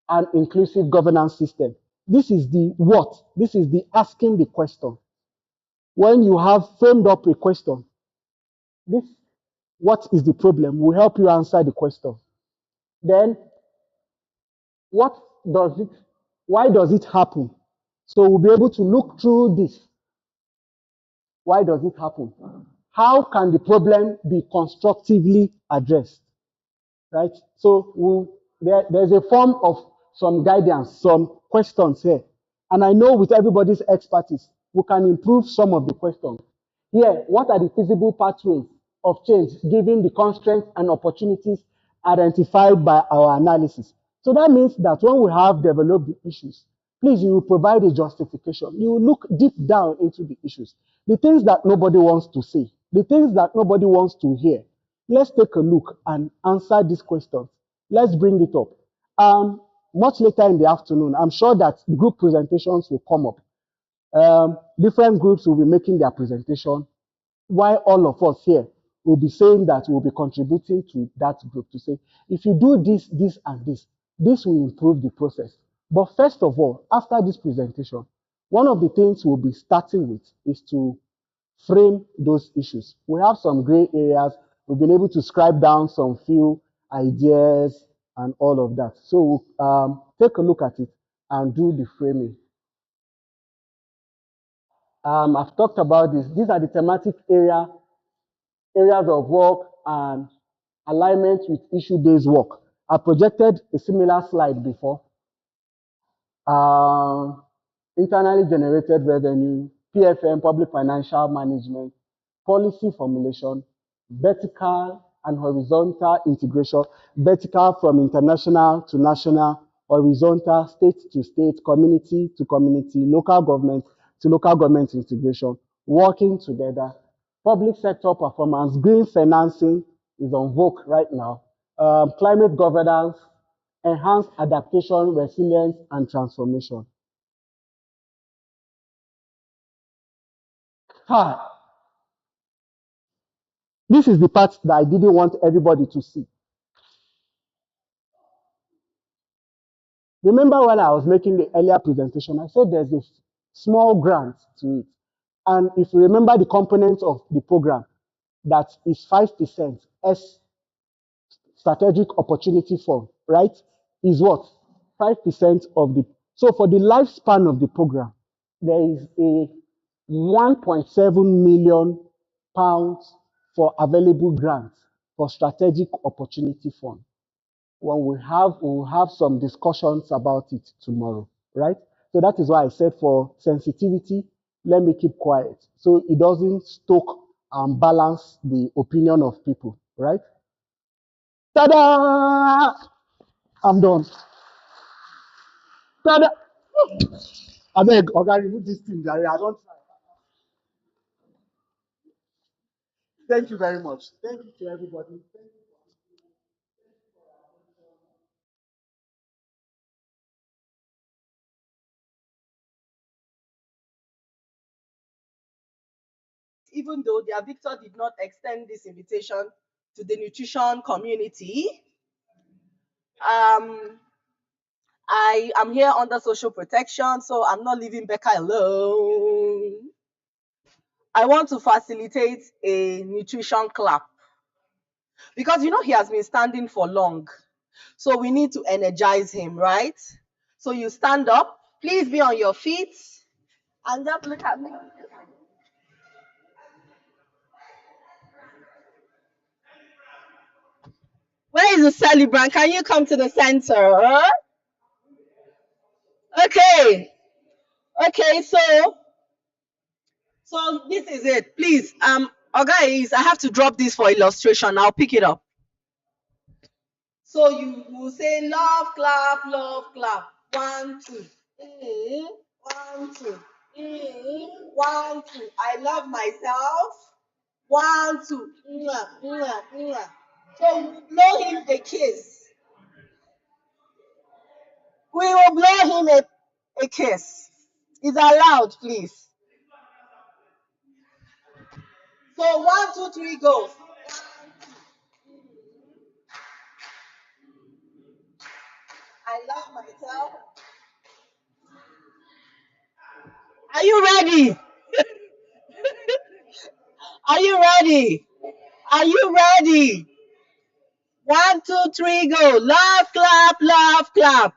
and inclusive governance system? This is the what. This is the asking the question. When you have framed up a question, this what is the problem will help you answer the question. Then what does it, why does it happen? So we'll be able to look through this. Why does it happen? How can the problem be constructively addressed? Right? So there's a form of some guidance, some questions here. And I know with everybody's expertise, we can improve some of the questions. Here, what are the feasible pathways of change given the constraints and opportunities identified by our analysis? So that means that when we have developed the issues, please, you will provide a justification. You will look deep down into the issues, the things that nobody wants to say, the things that nobody wants to hear. Let's take a look and answer this question. Let's bring it up. Much later in the afternoon, I'm sure that group presentations will come up. Different groups will be making their presentation, while all of us here will be saying that we'll be contributing to that group to say, if you do this, this, and this will improve the process. But first of all, after this presentation, one of the things we'll be starting with is to frame those issues. We have some gray areas. We've been able to scribe down some few ideas and all of that. So take a look at it and do the framing. I've talked about this. These are the thematic areas of work and alignment with issue-based work. I projected a similar slide before. Um, Internally generated revenue, PFM, public financial management, policy formulation, vertical and horizontal integration, vertical from international to national, horizontal, state to state, community to community, local government to local government integration, working together, public sector performance, green financing is on vogue right now, climate governance, enhanced adaptation, resilience, and transformation. Ah, this is the part that I didn't want everybody to see. Remember when I was making the earlier presentation, I said there's a small grant to it. And if you remember the components of the program, that is 5% as strategic opportunity fund, right? Is what? 5% of the, so for the lifespan of the program, there is a 1.7 million pounds for available grants for strategic opportunity fund. When we'll have some discussions about it tomorrow, right? So that is why I said for sensitivity, let me keep quiet so it doesn't stoke and balance the opinion of people, right? Ta-da! I'm done. Ta-da! I beg, Oga, remove this thing, Jerry. I don't. Thank you very much. Thank you to everybody. Thank you. Even though their Victor did not extend this invitation to the nutrition community, um, I am here under social protection, so I'm not leaving Becca alone. I want to facilitate a nutrition clap because he has been standing for long. So we need to energize him, right? So you stand up, please be on your feet, and just look at me. Where is the celebrant? Can you come to the center? Okay. Okay, so this is it. Please, guys, I have to drop this for illustration. I'll pick it up. So you will say love, clap, love, clap. One, two. Mm, one, two. Mm, one, two. I love myself. One, two. Mwah, mwah, mwah. So blow him a kiss. We will blow him a kiss. It's allowed, please. So one, two, three, go. I love myself. Are you ready? Are you ready? Are you ready? One, two, three, go. Laugh, clap, laugh, clap.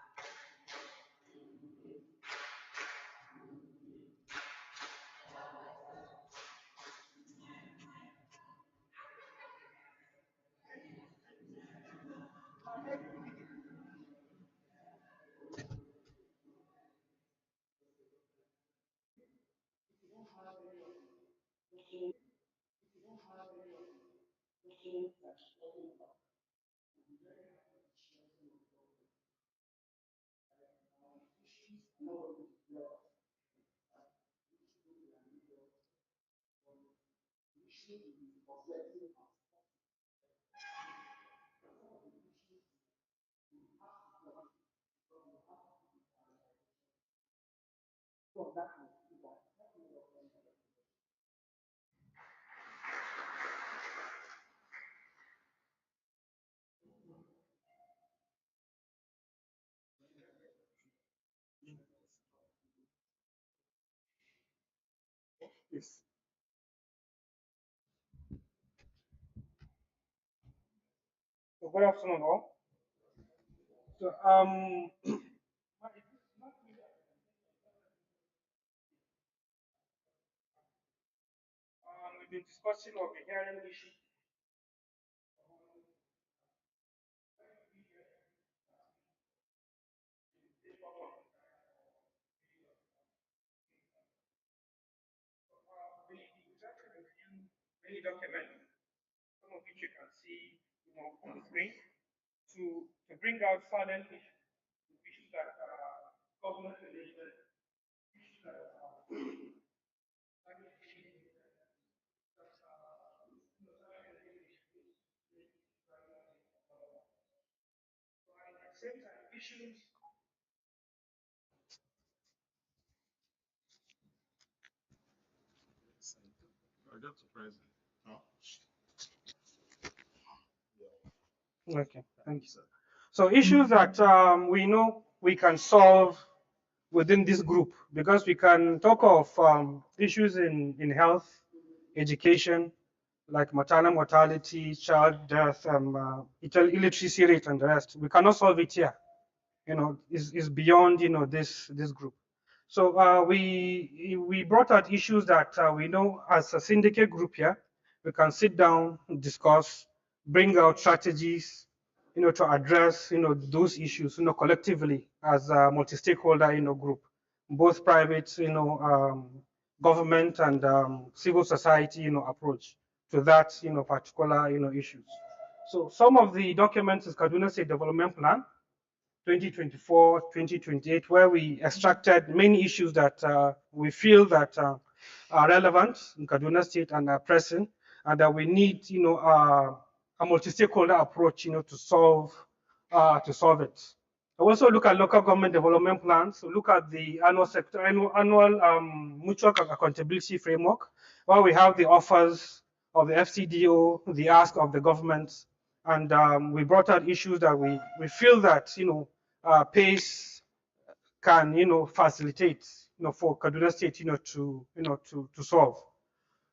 Yes. So good afternoon, all. So we've been discussing or been hearing issues. We actually review many documents, some of which you can see, on the screen, to bring out certain issues that government related, issues that at the same time issues. I got surprised. Oh. Okay, thank you, sir. So issues that we know we can solve within this group, because we can talk of issues in health, education, like maternal mortality, child death, illiteracy rate, and the rest. We cannot solve it here. Is beyond this group. So we brought out issues that we know as a syndicate group here. We can sit down, discuss, bring out strategies, to address those issues, collectively as a multi-stakeholder group, both private, government and civil society, approach to that particular issues. So some of the documents is Kaduna State Development Plan 2024-2028, where we extracted many issues that we feel that are relevant in Kaduna State and are pressing, and that we need, a multi-stakeholder approach, to solve it. I also look at local government development plans. So look at the annual mutual accountability framework, where we have the offers of the FCDO, the ask of the government, and we brought out issues that we feel that PACE can facilitate for Kaduna State to solve.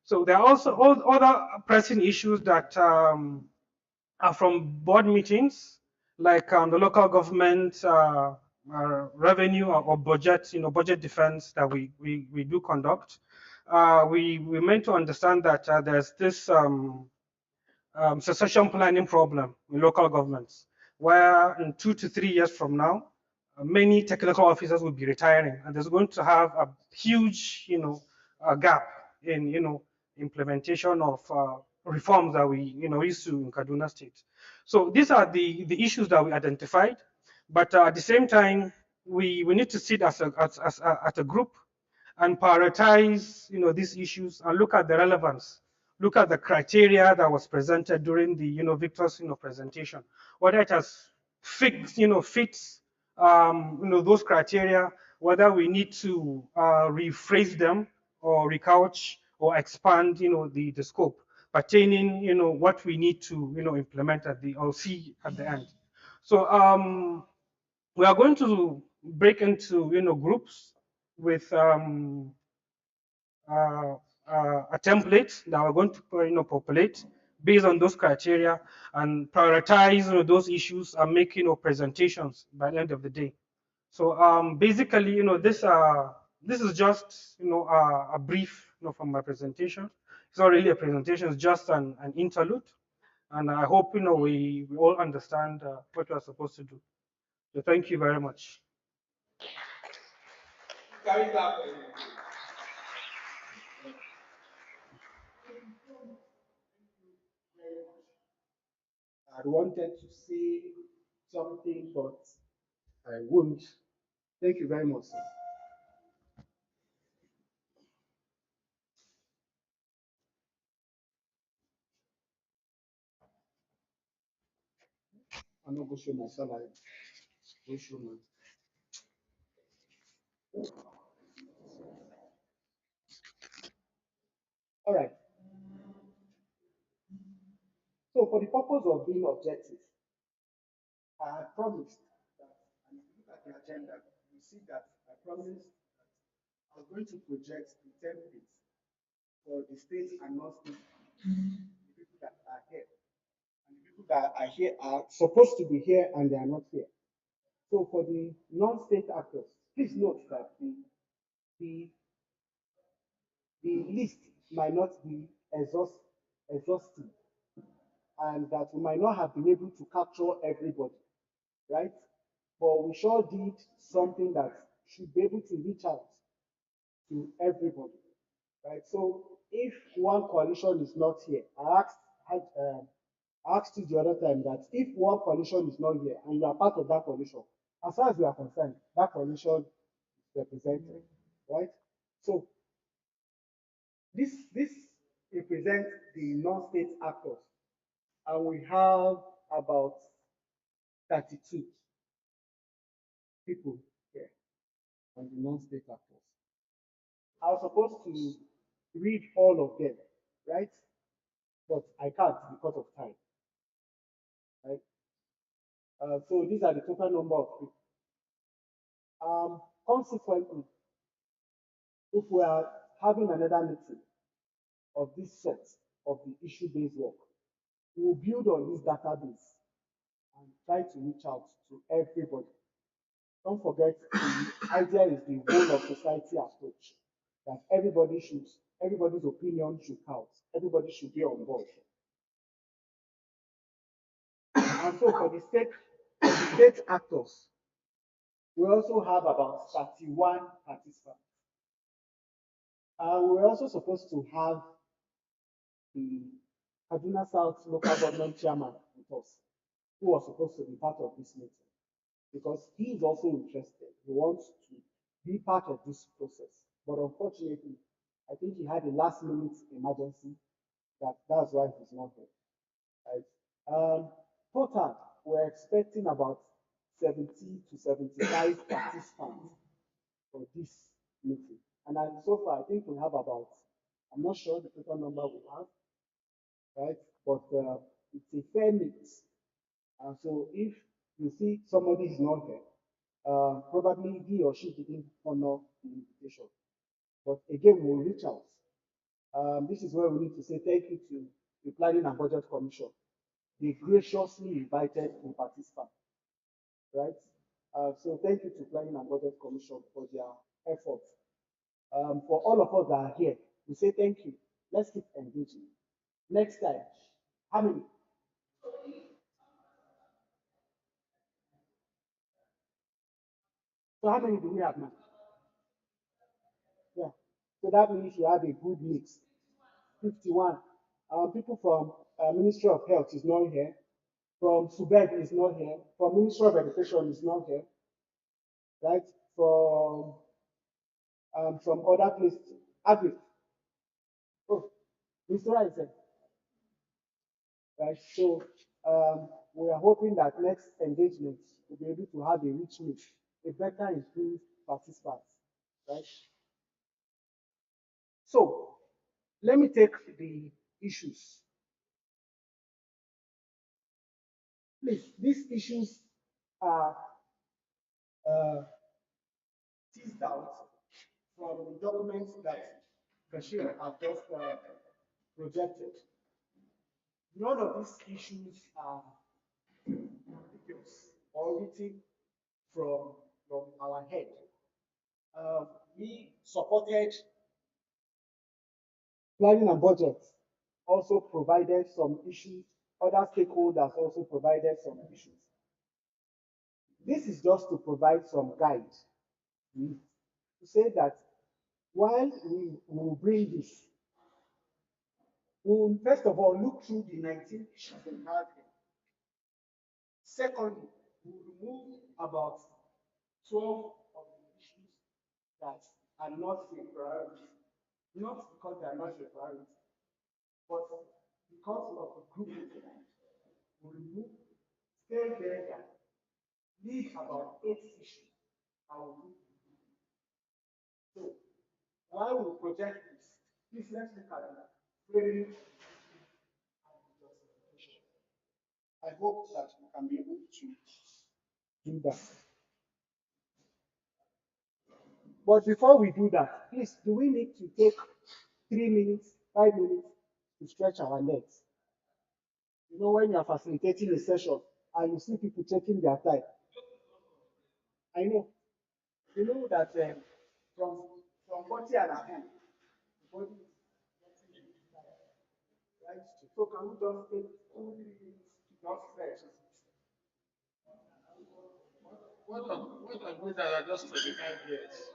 So there are also other pressing issues that are from board meetings, like the local government revenue or budget, budget defense that we do conduct. We meant to understand that there's this succession planning problem in local governments, where in 2 to 3 years from now, many technical officers will be retiring, and there's going to have a huge, gap in, implementation of reforms that we, used to in Kaduna State. So these are the issues that we identified, but at the same time, we need to sit as a group and prioritize, these issues and look at the relevance, look at the criteria that was presented during the, Victor's, presentation, whether it has fits, those criteria, whether we need to rephrase them or recouch or expand, the scope pertaining, what we need to, implement at the or see at the end. So we are going to break into, groups with a template that we're going to populate based on those criteria and prioritize those issues and make presentations by the end of the day. So basically, this is just a brief from my presentation. It's not really a presentation; it's just an interlude, and I hope we all understand what we're supposed to do. So thank you very much. I wanted to say something, but I won't. Thank you very much, sir. I'm not going to show my salary. Go show my. All right. So for the purpose of being objective, I promised that, and if you look at the agenda, you see that I promised that I was going to project the templates for the state and non-state, the people that are here. And the people that are here are supposed to be here and they are not here. So for the non-state actors, please note that the, the list might not be exhaustive and that we might not have been able to capture everybody, right? But we sure did something that should be able to reach out to everybody, right? So if one coalition is not here, I asked you the other time that if one coalition is not here and you are part of that coalition, as far as we are concerned, that coalition is represented, right? So this represents the non-state actors, and we have about 32 people here on the non-state actors. I was supposed to read all of them, right? But I can't because of time, right? So these are the total number of people. Consequently, if we are having another meeting of this sort of the issue-based work. We will build on this database and try to reach out to everybody. Don't forget, the idea is the whole of society approach, that everybody's opinion should count. Everybody should be on board. And so for the state actors, we also have about 31 participants. We're also supposed to have the Kaduna South local government chairman with us, who was supposed to be part of this meeting, because he is also interested. He wants to be part of this process. But unfortunately, I think he had a last minute emergency. That's why he's not here. Right? Total, we're expecting about 70 to 75 participants for this meeting. And so far, I think we have about, I'm not sure the total number we have, right? But it's a fair mix. And so if you see somebody is not here, probably he or she didn't honor the invitation. But again, we'll reach out. This is where we need to say thank you to the Planning and Budget Commission. They graciously invited the participants, right? So thank you to Planning and Budget Commission for their efforts. For all of us that are here, we say thank you. Let's keep engaging. Next time, how many? So how many do we have now? Yeah. So that means you have a good mix. 51. People from Ministry of Health is not here. From Subed is not here. From Ministry of Education is not here. Right? From other places. Agri. Oh, Mr. is here. Right? So we are hoping that next engagement will be able to have a rich mix, a better improved participants. Right? So let me take the issues. Please, these issues are teased out from the documents that Bashir have just projected. None of these issues are ambiguous or written from our head. We supported planning and budget, also provided some issues. Other stakeholders also provided some issues. This is just to provide some guide to say that while we will bring this, we will first of all look through the 19 issues we have here. Secondly, we will remove about 12 of the issues that are not a priority. Not because they are not a priority, but because of the group we remove, stay there, leave about 8 issues. So while we project this, please let's look at the framing and justification. I hope that we can be able to do that. But before we do that, please, do we need to take 3 minutes, 5 minutes to stretch our legs? You know, when you are facilitating a session and you see people taking their time. I know. You know that from 40 and above, the body is right? So can we just take 2, 3 minutes to just stretch? What I'm going to just 25 years.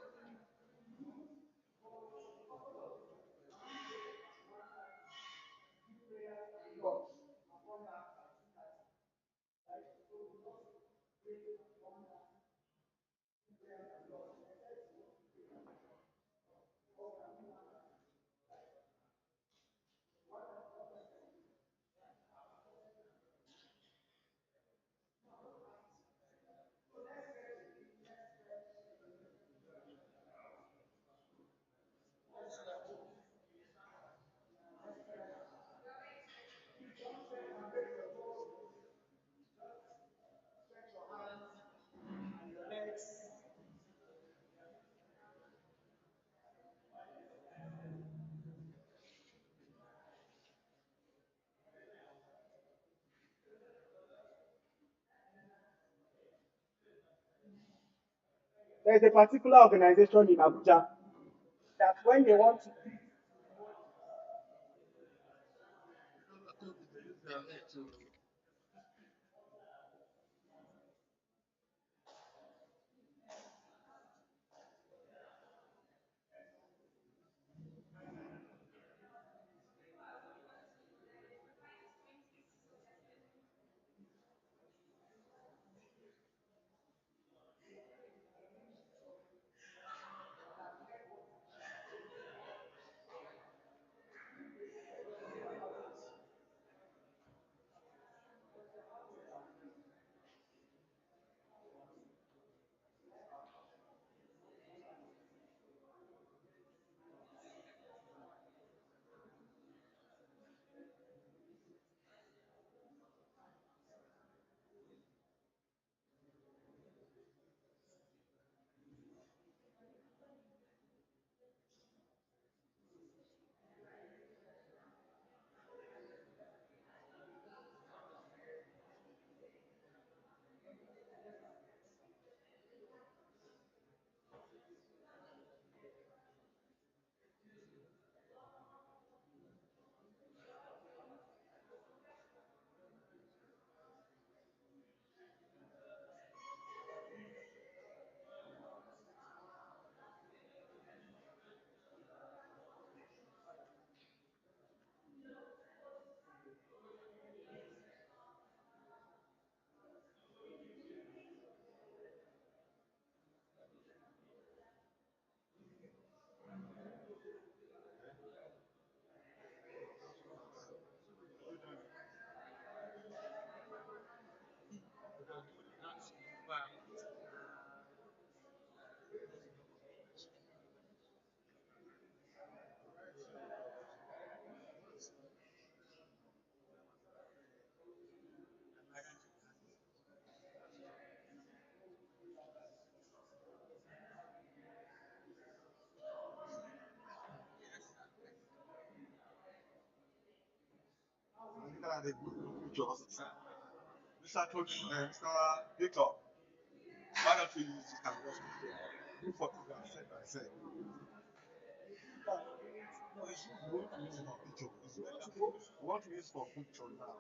There's a particular organization in Abuja that when they want to Mr. Victor, why don't we use this kind of do photograph side by side? No, it's not we want to use it for picture. We want to use for picture now.